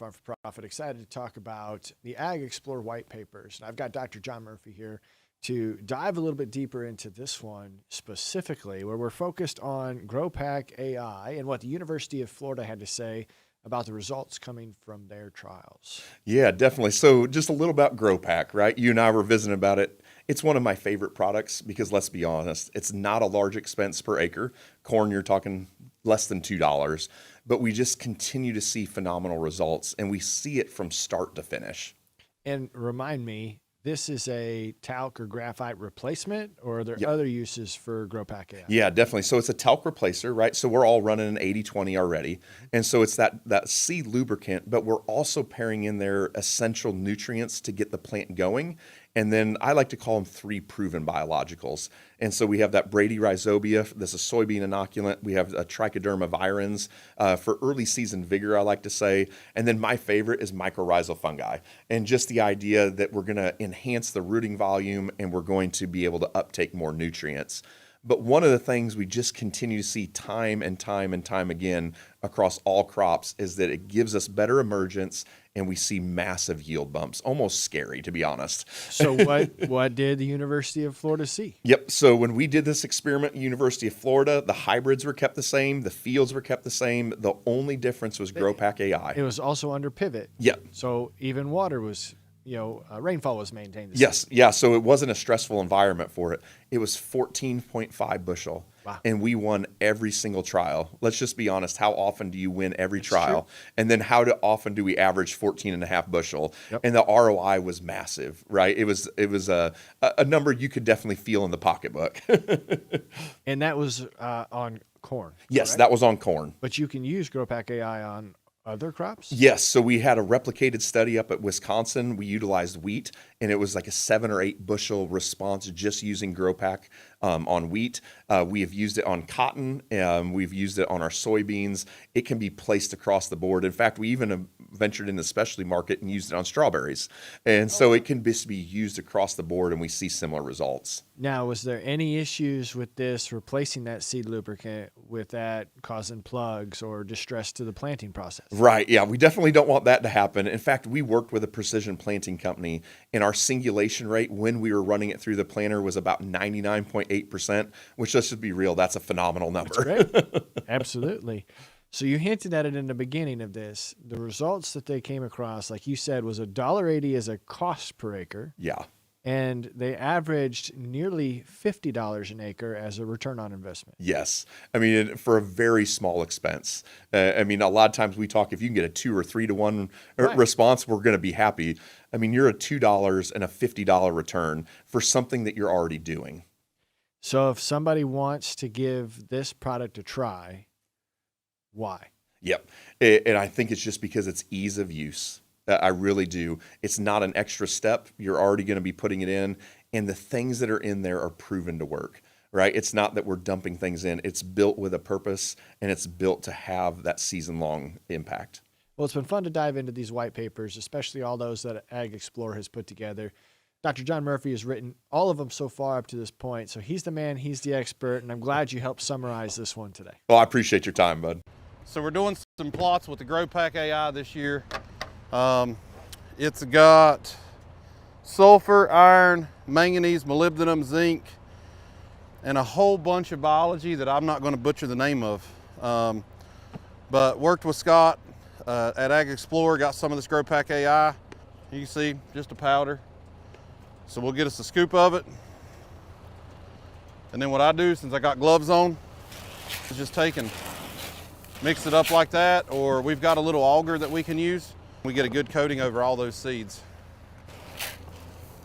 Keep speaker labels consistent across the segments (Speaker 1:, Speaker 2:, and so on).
Speaker 1: not-for-profit, excited to talk about the Ag Explorer white papers. And I've got Dr. John Murphy here to dive a little bit deeper into this one specifically, where we're focused on GrowPack AI and what the University of Florida had to say about the results coming from their trials.
Speaker 2: Yeah, definitely. So just a little about GrowPack, right? You and I were visiting about it. It's one of my favorite products because, let's be honest, it's not a large expense per acre. Corn, you're talking less than $2, but we just continue to see phenomenal results, and we see it from start to finish.
Speaker 1: And remind me, this is a talc or graphite replacement, or are there
Speaker 2: Yep.
Speaker 1: other uses for GrowPack AI?
Speaker 2: Yeah, definitely. So it's a talc replacer, right? So we're all running an 80-20 already. And so it's that seed lubricant, but we're also pairing in their essential nutrients to get the plant going. And then I like to call them 3 proven biologicals. And so we have that Bradyrhizobia, that's a soybean inoculant. We have a Trichoderma virens for early season vigor, I like to say. And then my favorite is mycorrhizal fungi. And just the idea that we're going to enhance the rooting volume and we're going to be able to uptake more nutrients. But one of the things we just continue to see time and time and time again across all crops is that it gives us better emergence and we see massive yield bumps. Almost scary, to be honest.
Speaker 1: So what did the University of Florida see?
Speaker 2: Yep. So when we did this experiment at University of Florida, the hybrids were kept the same. The fields were kept the same. The only difference was GrowPack AI.
Speaker 1: It was also under pivot.
Speaker 2: Yep.
Speaker 1: So even water was, rainfall was maintained.
Speaker 2: Yes. Yeah. So it wasn't a stressful environment for it. It was 14.5 bushel.
Speaker 1: Wow.
Speaker 2: And we won every single trial. Let's just be honest. How often do you win every
Speaker 1: That's
Speaker 2: trial?
Speaker 1: true.
Speaker 2: And then how often do we average 14.5 bushel?
Speaker 1: Yep.
Speaker 2: And the ROI was massive, right? It was a number you could definitely feel in the pocketbook.
Speaker 1: And that was on corn.
Speaker 2: Yes,
Speaker 1: correct?
Speaker 2: that was on corn.
Speaker 1: But you can use GrowPack AI on other crops?
Speaker 2: Yes. So we had a replicated study up at Wisconsin. We utilized wheat, and it was like a 7 or 8 bushel response just using GrowPack on wheat. We have used it on cotton. We've used it on our soybeans. It can be placed across the board. In fact, we even ventured in the specialty market and used it on strawberries. And so it can just be used across the board, and we see similar results.
Speaker 1: Now, was there any issues with this replacing that seed lubricant with that causing plugs or distress to the planting process?
Speaker 2: Right. Yeah. We definitely don't want that to happen. In fact, we worked with a precision planting company, and our singulation rate when we were running it through the planter was about 99.8%, which, let's just be real, that's a phenomenal number.
Speaker 1: That's great. Absolutely. So you hinted at it in the beginning of this. The results that they came across, like you said, was $1.80 as a cost per acre.
Speaker 2: Yeah.
Speaker 1: And they averaged nearly $50 an acre as a return on investment.
Speaker 2: Yes. I mean, for a very small expense. I mean, a lot of times we talk, if you can get a 2 or 3 to 1
Speaker 1: Right.
Speaker 2: response, we're going to be happy. I mean, you're a $2 and a $50 return for something that you're already doing.
Speaker 1: So if somebody wants to give this product a try, why?
Speaker 2: Yep. And I think it's just because it's ease of use. I really do. It's not an extra step. You're already going to be putting it in, and the things that are in there are proven to work, right? It's not that we're dumping things in. It's built with a purpose, and it's built to have that season-long impact.
Speaker 1: Well, it's been fun to dive into these white papers, especially all those that Ag Explorer has put together. Dr. John Murphy has written all of them so far up to this point, so he's the man, he's the expert, and I'm glad you helped summarize this one today.
Speaker 2: Well, I appreciate your time, bud.
Speaker 3: So we're doing some plots with the GrowPack AI this year. It's got sulfur, iron, manganese, molybdenum, zinc, and a whole bunch of biology that I'm not going to butcher the name of. But worked with Scott at Ag Explorer, got some of this GrowPack AI. You can see just a powder. So we'll get us a scoop of it. And then what I do, since I got gloves on, is just mix it up like that, or we've got a little auger that we can use. We get a good coating over all those seeds.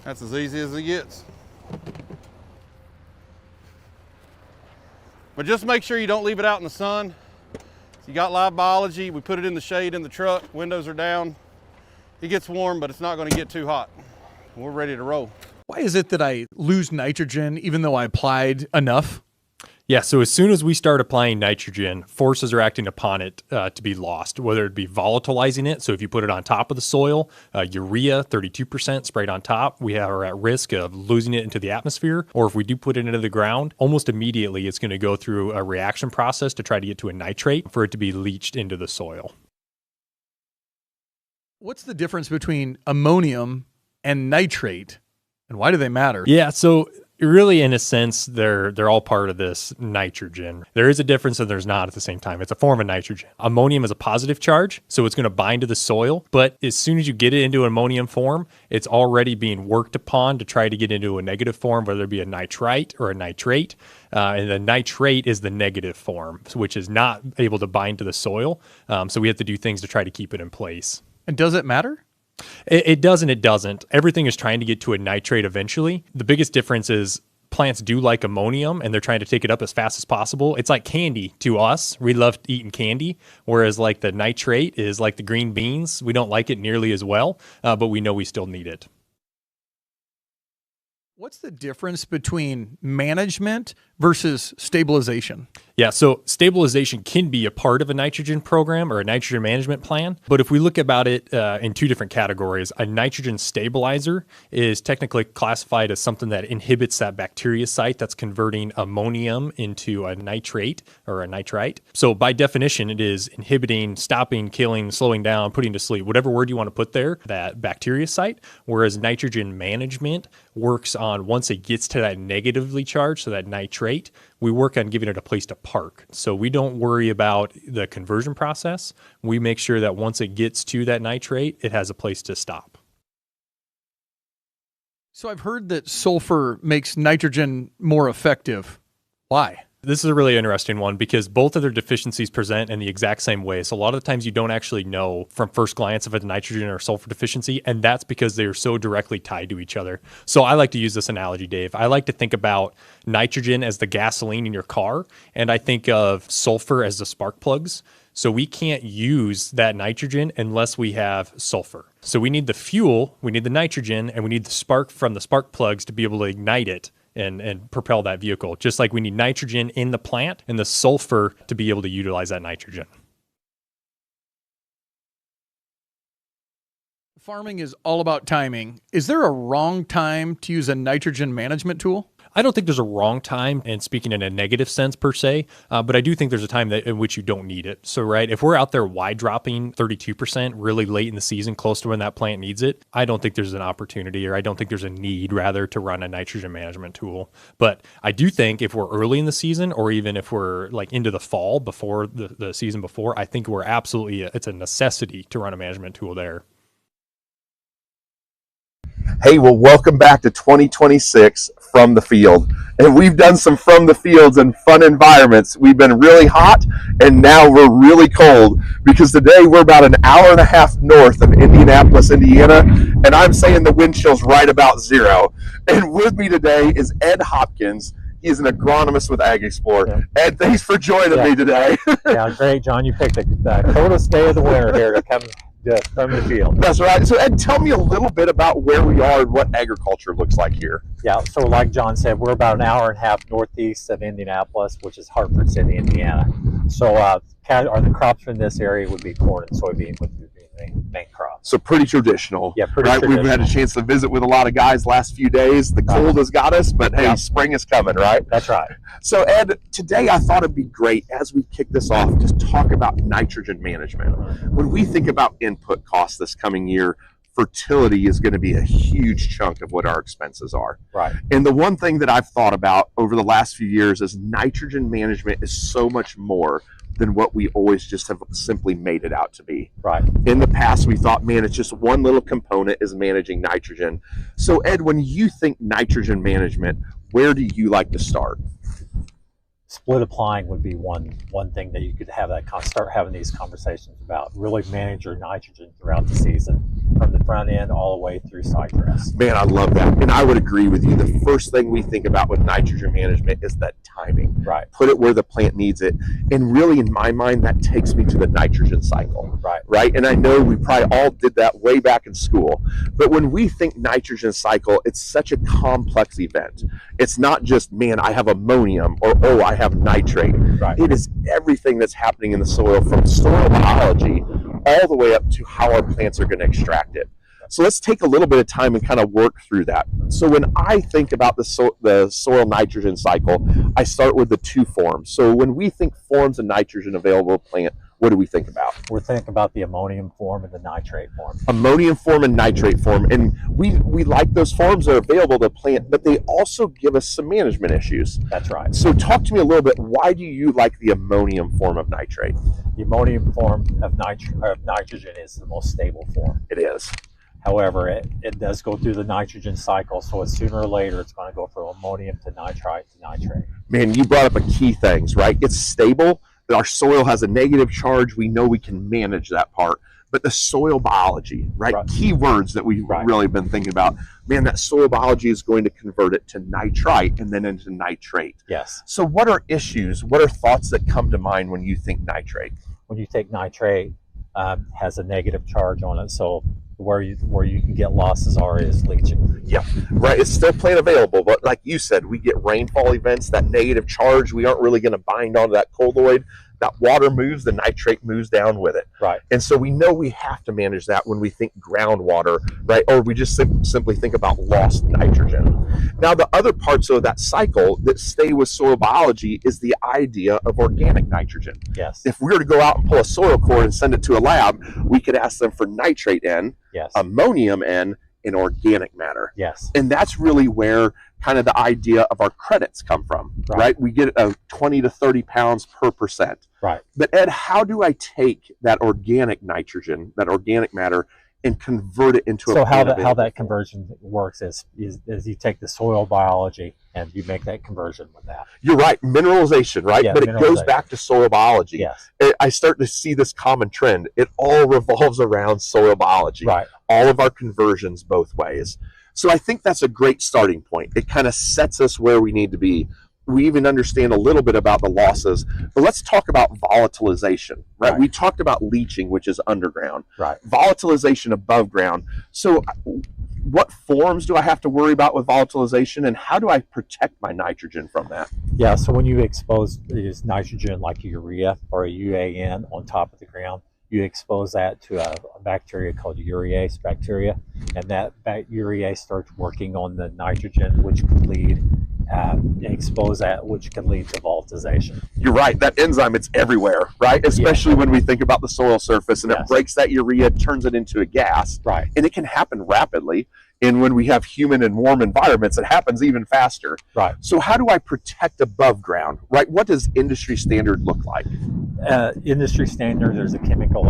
Speaker 3: That's as easy as it gets. But just make sure you don't leave it out in the sun. If you got live biology, we put it in the shade in the truck, windows are down. It gets warm, but it's not going to get too hot. We're ready to roll.
Speaker 4: Why is it that I lose nitrogen even though I applied enough?
Speaker 5: Yeah, so as soon as we start applying nitrogen, forces are acting upon it to be lost, whether it be volatilizing it. So if you put it on top of the soil, urea, 32% sprayed on top, we are at risk of losing it into the atmosphere. Or if we do put it into the ground, almost immediately it's going to go through a reaction process to try to get to a nitrate for it to be leached into the soil.
Speaker 4: What's the difference between ammonium and nitrate, and why do they matter?
Speaker 5: Yeah, so really, in a sense, they're all part of this nitrogen. There is a difference and there's not at the same time. It's a form of nitrogen. Ammonium is a positive charge, so it's going to bind to the soil. But as soon as you get it into an ammonium form, it's already being worked upon to try to get into a negative form, whether it be a nitrite or a nitrate. And the nitrate is the negative form, which is not able to bind to the soil. So we have to do things to try to keep it in place.
Speaker 4: And does it matter?
Speaker 5: It does and it doesn't. Everything is trying to get to a nitrate eventually. The biggest difference is plants do like ammonium and they're trying to take it up as fast as possible. It's like candy to us. We love eating candy, whereas like the nitrate is like the green beans. We don't like it nearly as well, but we know we still need it.
Speaker 4: What's the difference between management versus stabilization?
Speaker 5: Yeah, so stabilization can be a part of a nitrogen program or a nitrogen management plan. But if we look about it in two different categories, a nitrogen stabilizer is technically classified as something that inhibits that bacteria site that's converting ammonium into a nitrate or a nitrite. So by definition, it is inhibiting, stopping, killing, slowing down, putting to sleep, whatever word you want to put there, that bacteria site. Whereas nitrogen management works on once it gets to that negatively charged, so that nitrate, we work on giving it a place to park. So we don't worry about the conversion process. We make sure that once it gets to that nitrate, it has a place to stop.
Speaker 4: So I've heard that sulfur makes nitrogen more effective. Why?
Speaker 5: This is a really interesting one because both of their deficiencies present in the exact same way. So a lot of the times you don't actually know from first glance if it's a nitrogen or sulfur deficiency, and that's because they are so directly tied to each other. So I like to use this analogy, Dave. I like to think about nitrogen as the gasoline in your car, and I think of sulfur as the spark plugs. So we can't use that nitrogen unless we have sulfur. So we need the fuel, we need the nitrogen, and we need the spark from the spark plugs to be able to ignite it and propel that vehicle, just like we need nitrogen in the plant and the sulfur to be able to utilize that nitrogen.
Speaker 4: Farming is all about timing. Is there a wrong time to use a nitrogen management tool?
Speaker 5: I don't think there's a wrong time, and speaking in a negative sense per se, but I do think there's a time in which you don't need it. So, right, if we're out there wide dropping 32% really late in the season, close to when that plant needs it, I don't think there's an opportunity, or I don't think there's a need, rather, to run a nitrogen management tool. But I do think if we're early in the season, or even if we're like into the fall before the season before, I think we're absolutely, it's a necessity to run a management tool there.
Speaker 2: Hey, well, welcome back to 2026 From the Field. And we've done some From the Fields in fun environments. We've been really hot, and now we're really cold, because today we're about an hour and a half north of Indianapolis, Indiana, and I'm saying the wind chill's right about zero. And with me today is Ed Hopkins. He is an agronomist with Ag Explorer. Yeah. Ed, thanks for joining me today.
Speaker 6: Yeah, great, John. You picked the coldest day of the winter here to come from the field.
Speaker 2: That's right. So Ed, tell me a little bit about where we are and what agriculture looks like here.
Speaker 6: Yeah, so like John said, we're about an hour and a half northeast of Indianapolis, which is Hartford City, Indiana. So the crops from this area would be corn and soybean would be the main crops.
Speaker 2: So pretty traditional.
Speaker 6: Yeah, pretty
Speaker 2: right?
Speaker 6: traditional.
Speaker 2: We've had a chance to visit with a lot of guys last few days. The cold has got us, but hey, spring is coming, right?
Speaker 6: That's right.
Speaker 2: So Ed, today I thought it'd be great as we kick this off, just talk about nitrogen management. When we think about input costs this coming year, fertility is going to be a huge chunk of what our expenses are.
Speaker 6: Right.
Speaker 2: And the one thing that I've thought about over the last few years is nitrogen management is so much more than what we always just have simply made it out to be.
Speaker 6: Right.
Speaker 2: In the past, we thought, man, it's just one little component is managing nitrogen. So Ed, when you think nitrogen management, where do you like to start?
Speaker 6: Split applying would be one thing that you could have start having these conversations about. Really manage your nitrogen throughout the season, from the front end all the way through side dress.
Speaker 2: Man, I love that. And I would agree with you. The first thing we think about with nitrogen management is that timing.
Speaker 6: Right.
Speaker 2: Put it where the plant needs it. And really, in my mind, that takes me to the nitrogen cycle.
Speaker 6: Right.
Speaker 2: Right. And I know we probably all did that way back in school. But when we think nitrogen cycle, it's such a complex event. It's not just, man, I have ammonium, or, oh, I have nitrate.
Speaker 6: Right.
Speaker 2: It is everything that's happening in the soil, from soil biology all the way up to how our plants are going to extract it. So let's take a little bit of time and kind of work through that. So when I think about the soil nitrogen cycle, I start with the two forms. So when we think forms of nitrogen available to plant, what do we think about?
Speaker 6: We're thinking about the ammonium form and the nitrate form.
Speaker 2: Ammonium form and nitrate form. And we like those forms that are available to plant, but they also give us some management issues.
Speaker 6: That's right.
Speaker 2: So talk to me a little bit, why do you like the ammonium form of nitrate?
Speaker 6: The ammonium form of nitrogen is the most stable form.
Speaker 2: It is.
Speaker 6: However, it does go through the nitrogen cycle, so sooner or later it's going to go from ammonium to nitrite to nitrate.
Speaker 2: Man, you brought up a key things, right? It's stable. Our soil has a negative charge. We know we can manage that part. But the soil biology, right? Key words that we've really been thinking about. Man, that soil biology is going to convert it to nitrite and then into nitrate.
Speaker 6: Yes.
Speaker 2: So what are issues? What are thoughts that come to mind when you think nitrate?
Speaker 6: When you take nitrate, has a negative charge on it, so where you can get losses is leaching.
Speaker 2: Yeah, right. It's still plant available, but like you said, we get rainfall events, that negative charge, we aren't really going to bind onto that colloid. That water moves, the nitrate moves down with it.
Speaker 6: Right.
Speaker 2: And so we know we have to manage that when we think groundwater, right? Or we just simply think about lost nitrogen. Now, the other parts of that cycle that stay with soil biology is the idea of organic nitrogen.
Speaker 6: Yes.
Speaker 2: If we were to go out and pull a soil core and send it to a lab, we could ask them for nitrate N,
Speaker 6: yes,
Speaker 2: ammonium N, and organic matter.
Speaker 6: Yes.
Speaker 2: And that's really where kind of the idea of our credits come from, right? We get 20 to 30 pounds per percent.
Speaker 6: Right.
Speaker 2: But Ed, how do I take that organic nitrogen, that organic matter, and convert it into
Speaker 6: so how that conversion works is you take the soil biology and you make that conversion with that.
Speaker 2: You're right, mineralization, right?
Speaker 6: Yeah,
Speaker 2: but it goes back to soil biology.
Speaker 6: Yes.
Speaker 2: I start to see this common trend. It all revolves around soil biology.
Speaker 6: Right.
Speaker 2: All of our conversions both ways. So I think that's a great starting point. It kind of sets us where we need to be. We even understand a little bit about the losses, but let's talk about volatilization, right? We talked about leaching, which is underground.
Speaker 6: Right.
Speaker 2: Volatilization above ground. So what forms do I have to worry about with volatilization, and how do I protect my nitrogen from that?
Speaker 6: Yeah, so when you expose this nitrogen like urea or a UAN on top of the ground, you expose that to a bacteria called urease bacteria, and that urease starts working on the nitrogen, which could lead expose that, which can lead to volatilization.
Speaker 2: You're right. That enzyme, it's everywhere, right? Especially when we think about the soil surface, and it breaks that urea, turns it into a gas.
Speaker 6: Right.
Speaker 2: And it can happen rapidly. And when we have humid and warm environments, it happens even faster.
Speaker 6: Right.
Speaker 2: So how do I protect above ground, right? What does industry standard look like?
Speaker 6: Industry standard, there's a chemical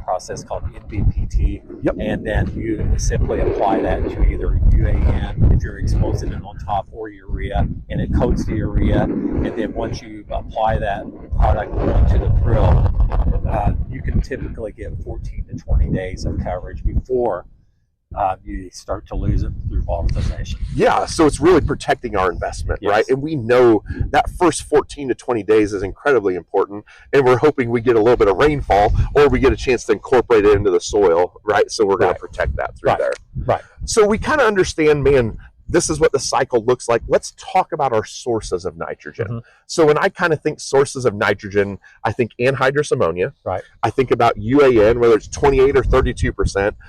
Speaker 6: process called NBPT.
Speaker 2: Yep.
Speaker 6: And then you simply apply that to either UAN, if you're exposing it on top, or urea, and it coats the urea. And then once you apply that product onto the prill, you can typically get 14 to 20 days of coverage before you start to lose it through volatilization.
Speaker 2: Yeah, so it's really protecting our investment,
Speaker 6: Yes.
Speaker 2: right? And we know that first 14 to 20 days is incredibly important, and we're hoping we get a little bit of rainfall, or we get a chance to incorporate it into the soil, right? So we're going to protect that through there.
Speaker 6: Right.
Speaker 2: So we kind of understand, man, this is what the cycle looks like. Let's talk about our sources of nitrogen.
Speaker 6: Mm-hmm.
Speaker 2: So when I kind of think sources of nitrogen, I think anhydrous ammonia.
Speaker 6: Right.
Speaker 2: I think about UAN, whether it's 28 or 32%,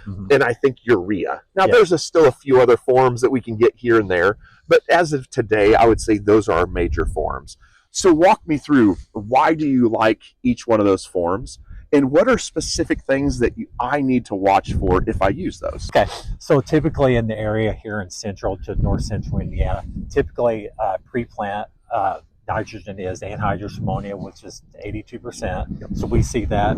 Speaker 6: Mm-hmm.
Speaker 2: and I think urea. Now,
Speaker 6: Yeah.
Speaker 2: there's still a few other forms that we can get here and there, but as of today, I would say those are our major forms. So walk me through, why do you like each one of those forms? And what are specific things that I need to watch for if I use those?
Speaker 6: Okay, so typically in the area here in central to north central Indiana, typically pre-plant nitrogen is anhydrous ammonia, which is 82%. So we see that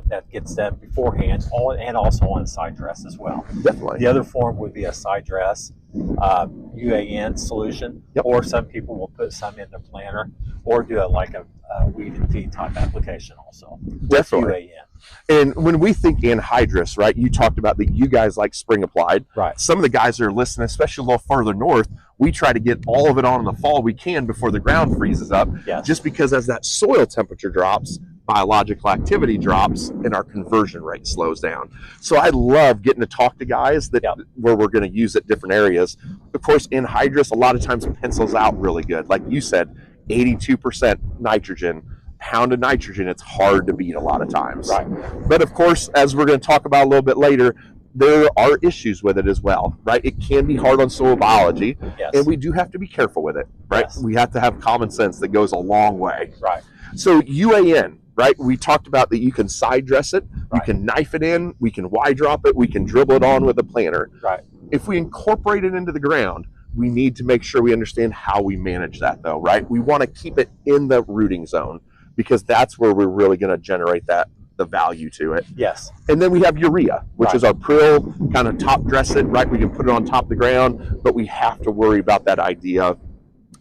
Speaker 6: that gets them beforehand, and also on a side dress as well.
Speaker 2: Definitely.
Speaker 6: The other form would be a side dress UAN solution, or some people will put some in the planter, or do it like a weed and feed type application also.
Speaker 2: Definitely.
Speaker 6: UAN.
Speaker 2: And when we think anhydrous, right, you talked about that you guys like spring applied.
Speaker 6: Right.
Speaker 2: Some of the guys that are listening, especially a little farther north, we try to get all of it on in the fall we can before the ground freezes up.
Speaker 6: Yes.
Speaker 2: Just because as that soil temperature drops, biological activity drops and our conversion rate slows down. So I love getting to talk to guys that where we're going to use it different areas. Of course, anhydrous a lot of times pencils out really good. Like you said, 82% nitrogen, pound of nitrogen, it's hard to beat a lot of times.
Speaker 6: Right.
Speaker 2: But of course, as we're going to talk about a little bit later, there are issues with it as well, right? It can be hard on soil biology, and we do have to be careful with it, right?
Speaker 6: Yes.
Speaker 2: We have to have common sense that goes a long way.
Speaker 6: Right.
Speaker 2: So UAN,
Speaker 7: right? We talked about that you can side dress it, you can knife it in, we can Y drop it, we can dribble it on with a planter.
Speaker 6: Right.
Speaker 7: If we incorporate it into the ground, we need to make sure we understand how we manage that though, right? We want to keep it in the rooting zone because that's where we're really going to generate the value to it.
Speaker 6: Yes.
Speaker 7: And then we have urea, which is our prill, kind of top dress it, right? We can put it on top of the ground, but we have to worry about that idea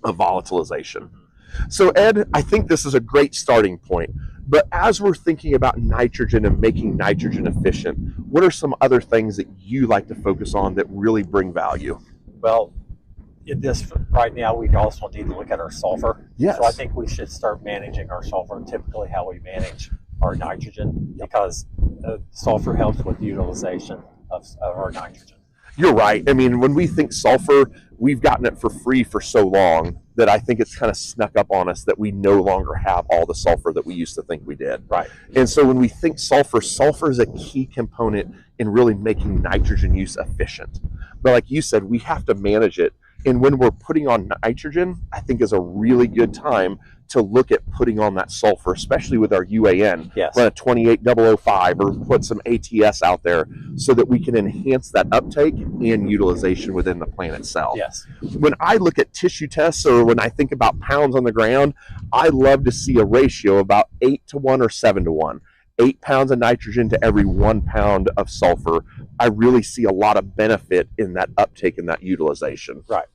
Speaker 7: of volatilization. So Ed, I think this is a great starting point. But as we're thinking about nitrogen and making nitrogen efficient, what are some other things that you like to focus on that really bring value?
Speaker 6: Well, in this right now, we also need to look at our sulfur.
Speaker 7: Yes.
Speaker 6: So I think we should start managing our sulfur, typically how we manage our nitrogen, because sulfur helps with utilization of our nitrogen.
Speaker 7: You're right. I mean, when we think sulfur, we've gotten it for free for so long that I think it's kind of snuck up on us that we no longer have all the sulfur that we used to think we did.
Speaker 6: Right.
Speaker 7: And so when we think sulfur, sulfur is a key component in really making nitrogen use efficient. But like you said, we have to manage it. And when we're putting on nitrogen, I think is a really good time to look at putting on that sulfur, especially with our UAN.
Speaker 6: Yes.
Speaker 7: Run a 28005 or put some ATS out there so that we can enhance that uptake and utilization within the plant itself.
Speaker 6: Yes.
Speaker 7: When I look at tissue tests or when I think about pounds on the ground, I love to see a ratio about 8-to-1 or 7-to-1. 8 pounds of nitrogen to every 1 pound of sulfur. I really see a lot of benefit in that uptake and that utilization.
Speaker 6: Right.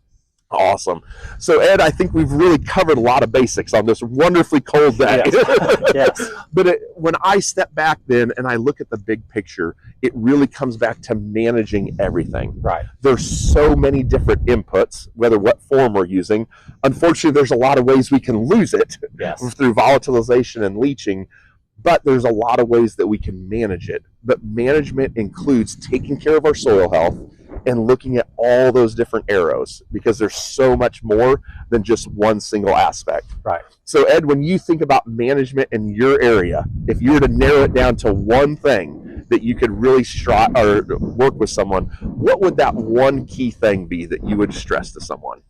Speaker 7: Awesome. So Ed, I think we've really covered a lot of basics on this wonderfully cold day.
Speaker 6: Yes. Yes.
Speaker 7: But when I step back then and I look at the big picture, it really comes back to managing everything.
Speaker 6: Right.
Speaker 7: There's so many different inputs, whether what form we're using. Unfortunately, there's a lot of ways we can lose it through volatilization and leaching. But there's a lot of ways that we can manage it. But management includes taking care of our soil health and looking at all those different arrows because there's so much more than just one single aspect.
Speaker 6: Right.
Speaker 7: So Ed, when you think about management in your area, if you were to narrow it down to one thing that you could really strive or work with someone, what would that one key thing be that you would stress to someone?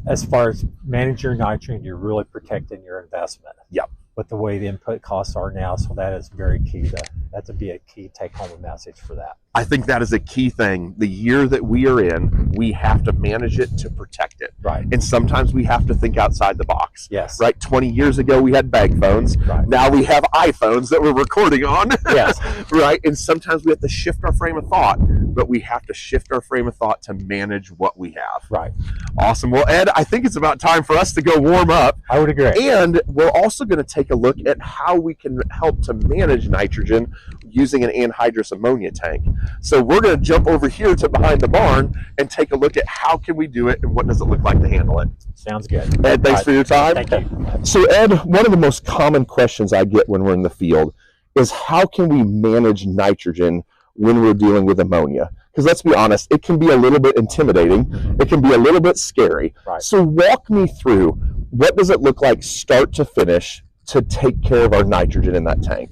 Speaker 6: As far as managing your nitrogen, you're really protecting your investment.
Speaker 7: Yep.
Speaker 6: With the way the input costs are now, so that is very key. That would be a key take-home message for that.
Speaker 7: I think that is a key thing. The year that we are in, we have to manage it to protect it.
Speaker 6: Right.
Speaker 7: And sometimes we have to think outside the box.
Speaker 6: Yes.
Speaker 7: Right? 20 years ago, we had bag phones.
Speaker 6: Right.
Speaker 7: Now we have iPhones that we're recording on.
Speaker 6: Yes.
Speaker 7: Right? And sometimes we have to shift our frame of thought, but we have to shift our frame of thought to manage what we have.
Speaker 6: Right.
Speaker 7: Awesome. Well, Ed, I think it's about time for us to go warm up.
Speaker 6: I would agree.
Speaker 7: And we're also going to take a look at how we can help to manage nitrogen using an anhydrous ammonia tank. So we're going to jump over here to behind the barn and take a look at how can we do it and what does it look like to handle it.
Speaker 6: Sounds good.
Speaker 7: Ed, thanks for your time.
Speaker 6: Thank you.
Speaker 7: So Ed, one of the most common questions I get when we're in the field is how can we manage nitrogen when we're dealing with ammonia? Because let's be honest, it can be a little bit intimidating. It can be a little bit scary.
Speaker 6: Right.
Speaker 7: So walk me through, what does it look like start to finish to take care of our nitrogen in that tank?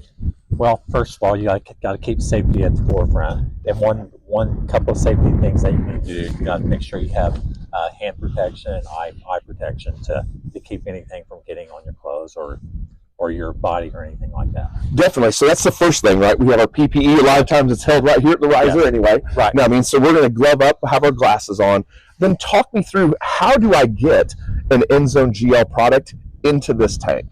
Speaker 6: Well, first of all, you got to keep safety at the forefront. And one couple of safety things that you need to do, you got to make sure you have hand protection and eye protection to keep anything from getting on your clothes or your body or anything like that.
Speaker 7: Definitely. So that's the first thing, right? We have our PPE. A lot of times it's held right here at the riser anyway.
Speaker 6: Right.
Speaker 7: Now, I mean, so we're going to glove up, have our glasses on. Then talk me through, how do I get an End Zone GL product into this tank?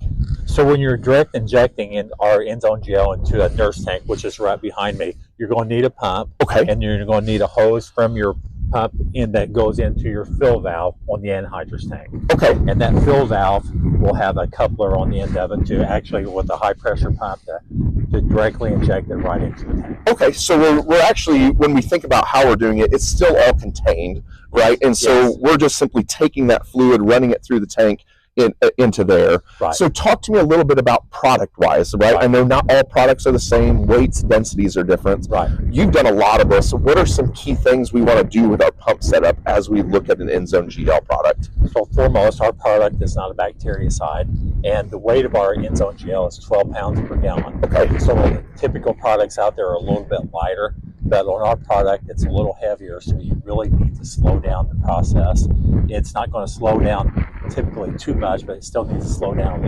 Speaker 6: So when you're direct injecting in our End Zone GL into a nurse tank, which is right behind me, you're going to need a pump.
Speaker 7: Okay.
Speaker 6: And you're going to need a hose from your pump that goes into your fill valve on the anhydrous tank.
Speaker 7: Okay.
Speaker 6: And that fill valve will have a coupler on the end of it to actually, with a high pressure pump, to directly inject it right into the tank.
Speaker 7: Okay, so we're actually, when we think about how we're doing it, it's still all contained, right? And so we're just simply taking that fluid, running it through the tank into there.
Speaker 6: Right.
Speaker 7: So talk to me a little bit about product-wise, right? I know not all products are the same, weights, densities are different.
Speaker 6: Right.
Speaker 7: You've done a lot of this. So what are some key things we want to do with our pump setup as we look at an End Zone GL product?
Speaker 6: So foremost, our product is not a bactericide, and the weight of our End Zone GL is 12 pounds per gallon.
Speaker 7: Okay.
Speaker 6: So the typical products out there are a little bit lighter, but on our product, it's a little heavier, so you really need to slow down the process. It's not going to slow down typically too much, but it still needs to slow down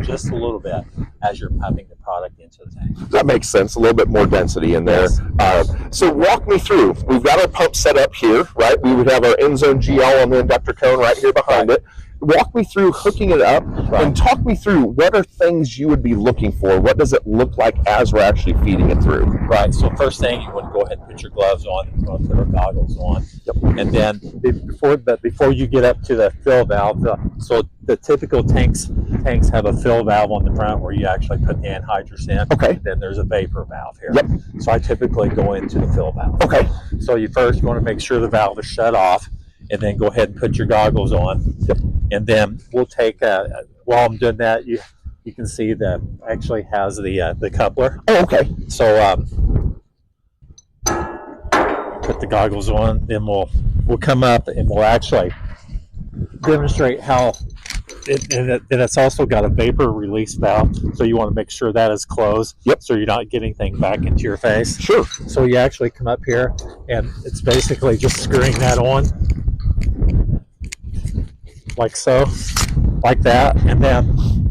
Speaker 6: just a little bit as you're pumping the product into the tank.
Speaker 7: That makes sense. A little bit more density in there.
Speaker 6: Yes.
Speaker 7: So walk me through. We've got our pump set up here, right? We would have our end zone GL on the inductor cone right here behind it. Walk me through hooking it up and talk me through what are things you would be looking for. What does it look like as we're actually feeding it through?
Speaker 6: Right. So first thing, you want to go ahead and put your gloves on. You want to put our goggles on. And then before you get up to the fill valve, so the typical tanks have a fill valve on the front where you actually put the anhydrous in.
Speaker 7: Okay.
Speaker 6: Then there's a vapor valve here.
Speaker 7: Yep.
Speaker 6: So I typically go into the fill valve.
Speaker 7: Okay.
Speaker 6: So you first want to make sure the valve is shut off, and then go ahead and put your goggles on.
Speaker 7: Yep.
Speaker 6: And then we'll take, while I'm doing that, you can see that actually has the coupler.
Speaker 7: Oh, okay.
Speaker 6: So put the goggles on, then we'll come up and we'll actually demonstrate how and it's also got a vapor release valve, so you want to make sure that is closed.
Speaker 7: Yep.
Speaker 6: So you're not getting things back into your face.
Speaker 7: Sure.
Speaker 6: So you actually come up here, and it's basically just screwing that on, like so, like that, and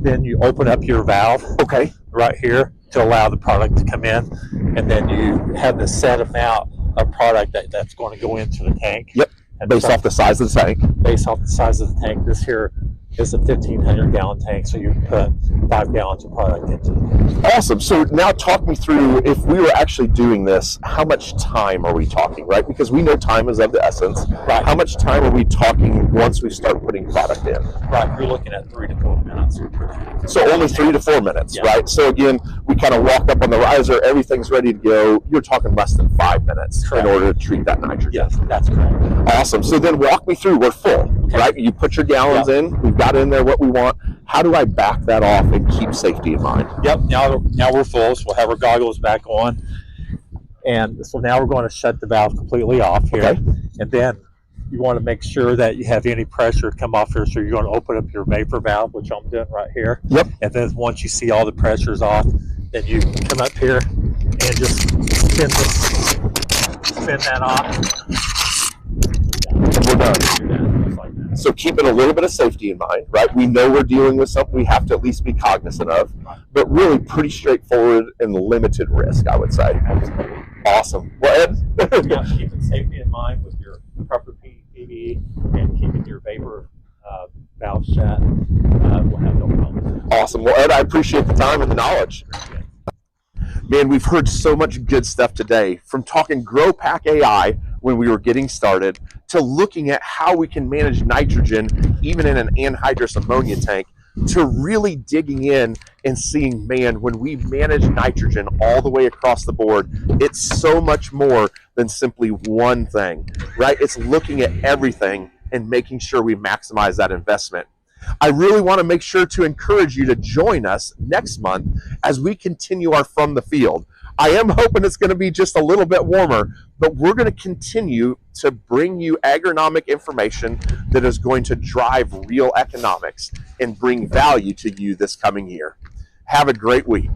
Speaker 6: then you open up your valve.
Speaker 7: Okay.
Speaker 6: Right here to allow the product to come in, and then you have the set amount of product that's going to go into the tank.
Speaker 7: Yep.
Speaker 6: And
Speaker 7: Based off the size of the tank.
Speaker 6: Based off the size of the tank. This here is a 1,500 gallon tank, so you can put 5 gallons of product into the tank.
Speaker 7: Awesome. So now talk me through, if we were actually doing this, how much time are we talking, right? Because we know time is of the essence.
Speaker 6: Right.
Speaker 7: How much time are we talking once we start putting product in?
Speaker 6: Right. You're looking at 3 to 4 minutes.
Speaker 7: So only 3 to 4 minutes,
Speaker 6: Yeah.
Speaker 7: right? So again, we kind of walk up on the riser, everything's ready to go. You're talking less than 5 minutes
Speaker 6: Correct.
Speaker 7: in order to treat that nitrogen.
Speaker 6: Yes, that's correct.
Speaker 7: Awesome. So then walk me through. We're full, right? You put your gallons in. We've got in there what we want. How do I back that off and keep safety in mind?
Speaker 6: Yep. Now we're full, so we'll have our goggles back on. And so now we're going to shut the valve completely off here.
Speaker 7: Okay.
Speaker 6: And then you want to make sure that you have any pressure come off here. So you're going to open up your vapor valve, which I'm doing right here.
Speaker 7: Yep.
Speaker 6: And then once you see all the pressures off, then you come up here and just spin that off.
Speaker 7: And we're done.
Speaker 6: Do that, just like that.
Speaker 7: So keeping a little bit of safety in mind, right? We know we're dealing with something we have to at least be cognizant of, but really pretty straightforward and limited risk, I would say. Awesome. Well, Ed,
Speaker 6: Yeah, keeping safety in mind with your proper PPE and keeping your vapor valve shut, we'll have no problems.
Speaker 7: awesome. Well, Ed, I appreciate the time and the knowledge. Man, we've heard so much good stuff today, from talking Grow Pack AI when we were getting started to looking at how we can manage nitrogen even in an anhydrous ammonia tank, to really digging in and seeing, man, when we manage nitrogen all the way across the board, it's so much more than simply one thing, right? It's looking at everything and making sure we maximize that investment. I really want to make sure to encourage you to join us next month as we continue our From the Field. I am hoping it's going to be just a little bit warmer, but we're going to continue to bring you agronomic information that is going to drive real economics and bring value to you this coming year. Have a great week.